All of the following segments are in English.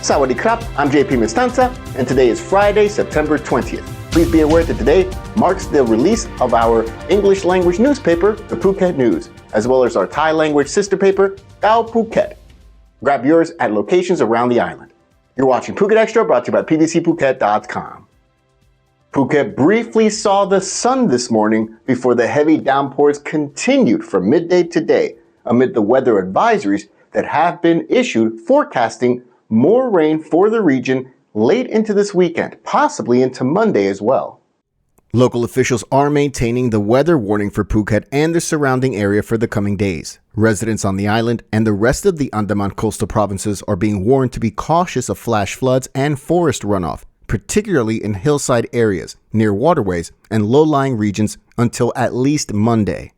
Sawadee krap, I'm JP Mestanza, and today is Friday, September 20th. Please be aware that today marks the release of our English language newspaper, the Phuket News, as well as our Thai language sister paper, Gao Phuket. Grab yours at locations around the island. You're watching Phuket Extra, brought to you by pvcphuket.com. Phuket briefly saw the sun this morning before the heavy downpours continued from midday today amid the weather advisories that have been issued forecasting more rain for the region late into this weekend, possibly into Monday as well. Local officials are maintaining the weather warning for Phuket and the surrounding area for the coming days. Residents on the island and the rest of the Andaman coastal provinces are being warned to be cautious of flash floods and forest runoff, particularly in hillside areas, near waterways, and low-lying regions until at least Monday.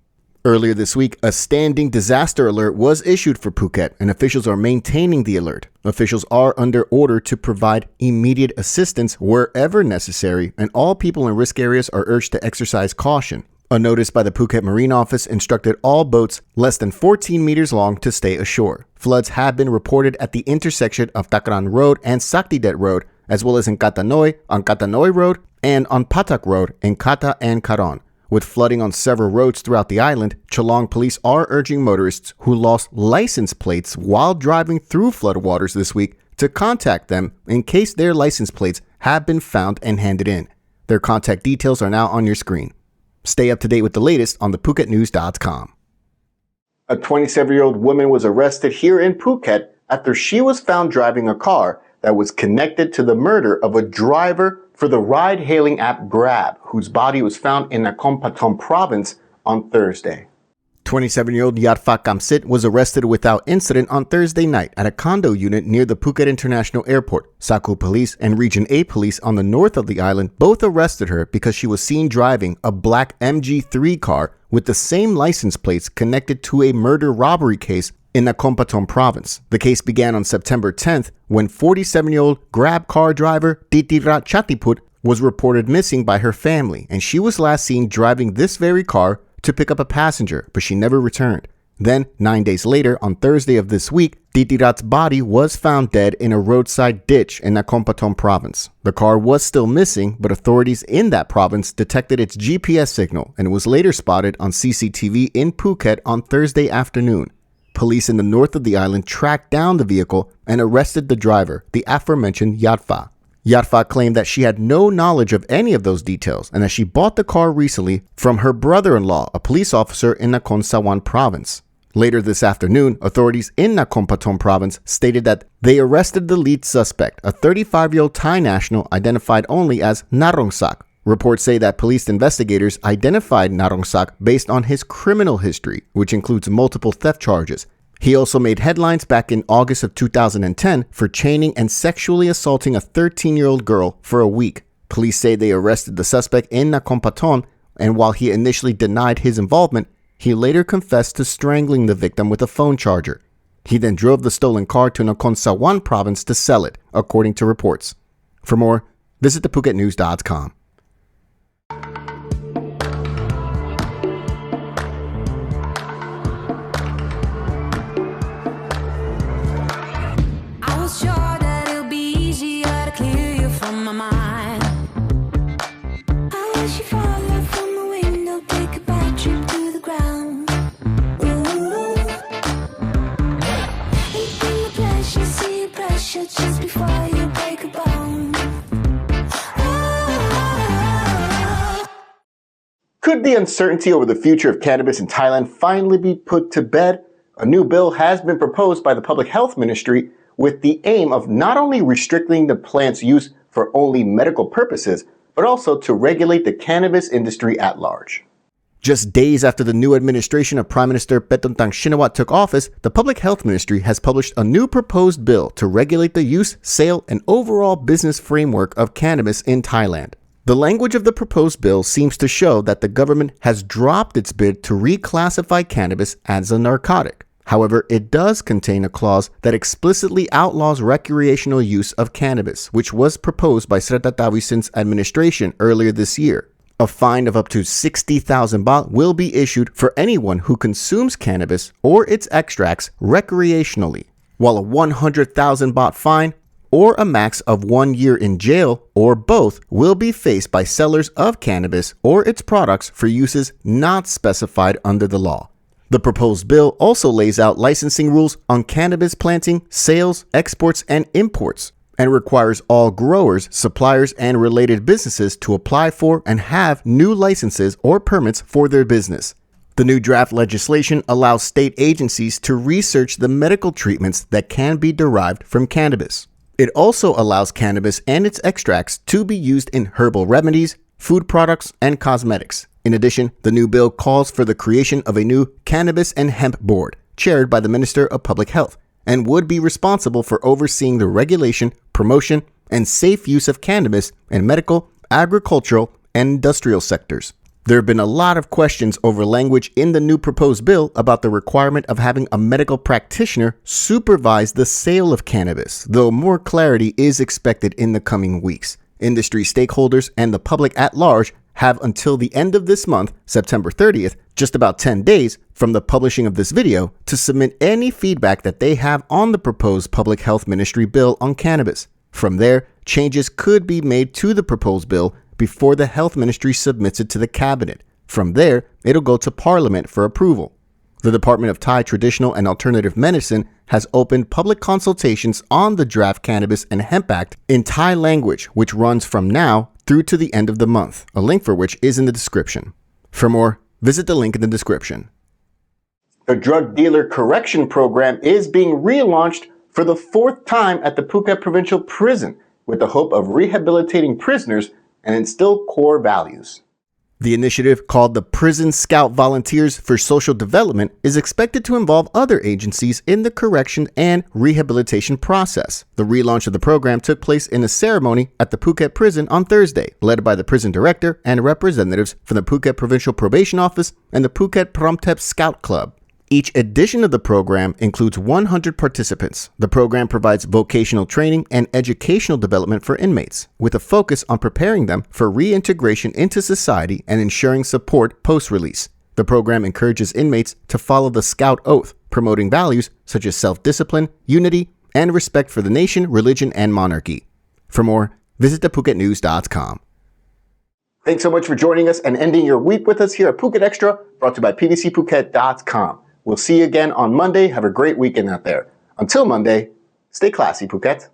Earlier this week, a standing disaster alert was issued for Phuket, and officials are maintaining the alert. Officials are under order to provide immediate assistance wherever necessary, and all people in risk areas are urged to exercise caution. A notice by the Phuket Marine Office instructed all boats less than 14 meters long to stay ashore. Floods have been reported at the intersection of Takran Road and Saktidet Road, as well as in Katanoi on Katanoi Road and on Patak Road in Kata and Karon. With flooding on several roads throughout the island, Chalong police are urging motorists who lost license plates while driving through floodwaters this week to contact them in case their license plates have been found and handed in. Their contact details are now on your screen. Stay up to date with the latest on thephuket.news.com. A 27-year-old woman was arrested here in Phuket after she was found driving a car that was connected to the murder of a driver for the ride-hailing app Grab, whose body was found in Nakhon Pathom province on Thursday. 27-year-old Yatfa Kamsit was arrested without incident on Thursday night at a condo unit near the Phuket International Airport. Saku Police and Region A Police on the north of the island both arrested her because she was seen driving a black MG3 car with the same license plates connected to a murder-robbery case in Nakhon Pathom province. The case began on September 10th when 47-year-old Grab car driver Titirat Chatiput was reported missing by her family, and she was last seen driving this very car to pick up a passenger, but she never returned. Then, 9 days later, on Thursday of this week, Titirat's body was found dead in a roadside ditch in Nakhon Pathom province. The car was still missing, but authorities in that province detected its GPS signal and was later spotted on CCTV in Phuket on Thursday afternoon. Police in the north of the island tracked down the vehicle and arrested the driver, the aforementioned Yatfa. Yatfa claimed that she had no knowledge of any of those details and that she bought the car recently from her brother-in-law, a police officer in Nakhon Sawan province. Later this afternoon, authorities in Nakhon Pathom province stated that they arrested the lead suspect, a 35-year-old Thai national identified only as Narongsak. Reports say that police investigators identified Narongsak based on his criminal history, which includes multiple theft charges. He also made headlines back in August of 2010 for chaining and sexually assaulting a 13-year-old girl for a week. Police say they arrested the suspect in Nakhon Pathom, and while he initially denied his involvement, he later confessed to strangling the victim with a phone charger. He then drove the stolen car to Nakhon Sawan province to sell it, according to reports. For more, visit thephuket.news.com. Just before you break a bone. Could the uncertainty over the future of cannabis in Thailand finally be put to bed? A new bill has been proposed by the Public Health Ministry with the aim of not only restricting the plant's use for only medical purposes, but also to regulate the cannabis industry at large. Just days after the new administration of Prime Minister Paetongtarn Shinawatra took office, the Public Health Ministry has published a new proposed bill to regulate the use, sale, and overall business framework of cannabis in Thailand. The language of the proposed bill seems to show that the government has dropped its bid to reclassify cannabis as a narcotic. However, it does contain a clause that explicitly outlaws recreational use of cannabis, which was proposed by Srettha Thavisin's administration earlier this year. A fine of up to 60,000 baht will be issued for anyone who consumes cannabis or its extracts recreationally, while a 100,000 baht fine or a max of 1 year in jail, or both, will be faced by sellers of cannabis or its products for uses not specified under the law. The proposed bill also lays out licensing rules on cannabis planting, sales, exports, and imports, and requires all growers, suppliers, and related businesses to apply for and have new licenses or permits for their business. The new draft legislation allows state agencies to research the medical treatments that can be derived from cannabis. It also allows cannabis and its extracts to be used in herbal remedies, food products, and cosmetics. In addition, the new bill calls for the creation of a new Cannabis and Hemp Board, chaired by the Minister of Public Health, and would be responsible for overseeing the regulation, promotion, and safe use of cannabis in medical, agricultural, and industrial sectors. There have been a lot of questions over language in the new proposed bill about the requirement of having a medical practitioner supervise the sale of cannabis, though more clarity is expected in the coming weeks. Industry stakeholders and the public at large have until the end of this month, September 30th, just about 10 days from the publishing of this video, to submit any feedback that they have on the proposed Public Health Ministry bill on cannabis. From there, changes could be made to the proposed bill before the Health Ministry submits it to the Cabinet. From there, it'll go to Parliament for approval. The Department of Thai Traditional and Alternative Medicine has opened public consultations on the draft Cannabis and Hemp Act in Thai language, which runs from now through to the end of the month, a link for which is in the description. For more, visit the link in the description. The Drug Dealer Correction Program is being relaunched for the 4th time at the Phuket Provincial Prison, with the hope of rehabilitating prisoners and instill core values. The initiative, called the Prison Scout Volunteers for Social Development, is expected to involve other agencies in the correction and rehabilitation process. The relaunch of the program took place in a ceremony at the Phuket Prison on Thursday, led by the prison director and representatives from the Phuket Provincial Probation Office and the Phuket Promtep Scout Club. Each edition of the program includes 100 participants. The program provides vocational training and educational development for inmates, with a focus on preparing them for reintegration into society and ensuring support post-release. The program encourages inmates to follow the Scout Oath, promoting values such as self-discipline, unity, and respect for the nation, religion, and monarchy. For more, visit thephuket.news.com. Thanks so much for joining us and ending your week with us here at Phuket Extra, brought to you by pvcphuket.com. We'll see you again on Monday. Have a great weekend out there. Until Monday, stay classy, Phuket.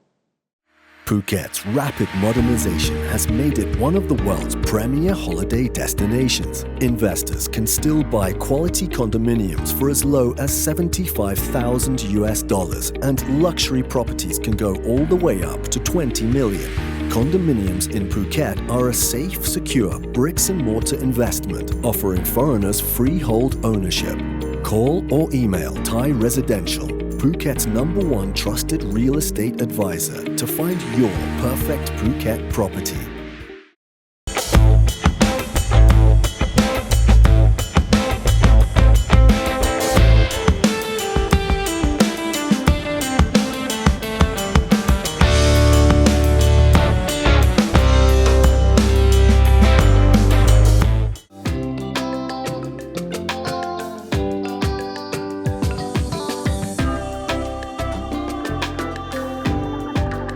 Phuket's rapid modernization has made it one of the world's premier holiday destinations. Investors can still buy quality condominiums for as low as $75,000, and luxury properties can go all the way up to $20 million. Condominiums in Phuket are a safe, secure bricks-and-mortar investment, offering foreigners freehold ownership. Call or email Thai Residential, Phuket's #1 trusted real estate advisor, to find your perfect Phuket property.